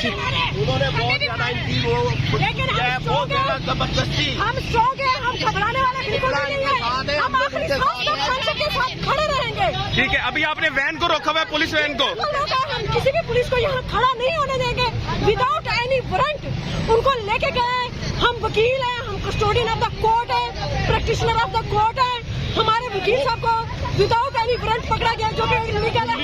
बदमाशी, उन्होंने बहुत ज्यादा इनकी वो बहुत ज्यादा जबरदस्ती। हम स्ट्रॉन्ग हैं, हम घबराने वाले बिल्कुल नहीं है, हम आखिरी सांस तक हंस के साथ खड़े रहेंगे। ठीक है, अभी आपने वैन को रोका हुआ है, पुलिस वैन को। हम किसी भी पुलिस को यहाँ खड़ा नहीं होने देंगे विदाउट एनी वारंट। उनको लेके गए, हम वकील हैं, हम कस्टोडियन ऑफ द कोर्ट है, प्रैक्टिशनर ऑफ द कोर्ट है। हमारे वकील साहब को विदाउट एनी वारंट पकड़ा गया, जो कि इलीगल है।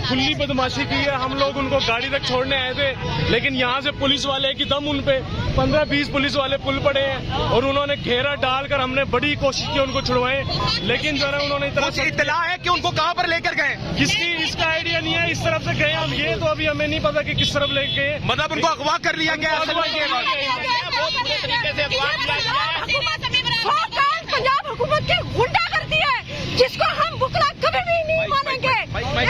खुली बदमाशी की है। हम लोग उनको गाड़ी तक छोड़ने आए थे, लेकिन यहाँ से पुलिस वाले की दम उन पे 15-20 पुलिस वाले पुल पड़े हैं और उन्होंने घेरा डालकर हमने बड़ी कोशिश की उनको छुड़वाएं, लेकिन जो है उन्होंने इतना इत्तला है कि उनको कहाँ पर लेकर गए, किसकी इसका आइडिया नहीं है। इस तरफ से गए हम, ये तो अभी हमें नहीं पता कि किस तरफ लेके गए, मतलब उनको अगवा कर लिया गया। पंजाब हुकूमत की गुंडा करती है, जिसको हम वकला कभी भी नहीं मानेंगे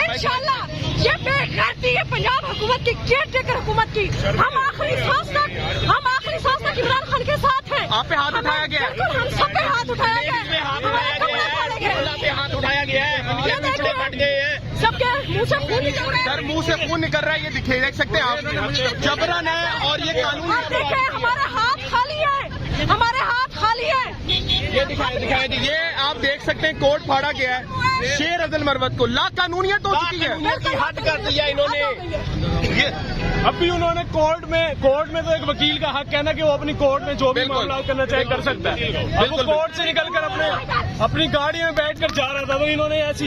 इंशाल्लाह। ये बेगैरती है पंजाब हुकूमत की, केयर टेकर हुकूमत की। हम आखिरी सांस तक इमरान खान के साथ हैं। आप पे हाथ उठाया गया, हम सब पे हाथ उठाया गया, हाथ उठाया गया है, कट गए हैं, सबके मुंह से खून निकल रहा है। सर मुंह से खून निकल रहा है, ये देख सकते हैं आप, जबरन है और ये कानून। देखे हमारे हाथ खाली है, हमारे हाथ खाली है। ये दिखाई ये आप देख सकते हैं, कोर्ट फाड़ा गया है शेर अफजल मरवत को। ला कानूनियत हो चुकी है, हद कर दिया इन्होंने। ये अभी उन्होंने कोर्ट में तो एक वकील का हक है ना कि वो अपनी कोर्ट में जो भी मामला करना चाहे कर सकता है। अब वो कोर्ट से निकलकर अपनी गाड़ी में बैठकर जा रहा था, तो इन्होंने ऐसी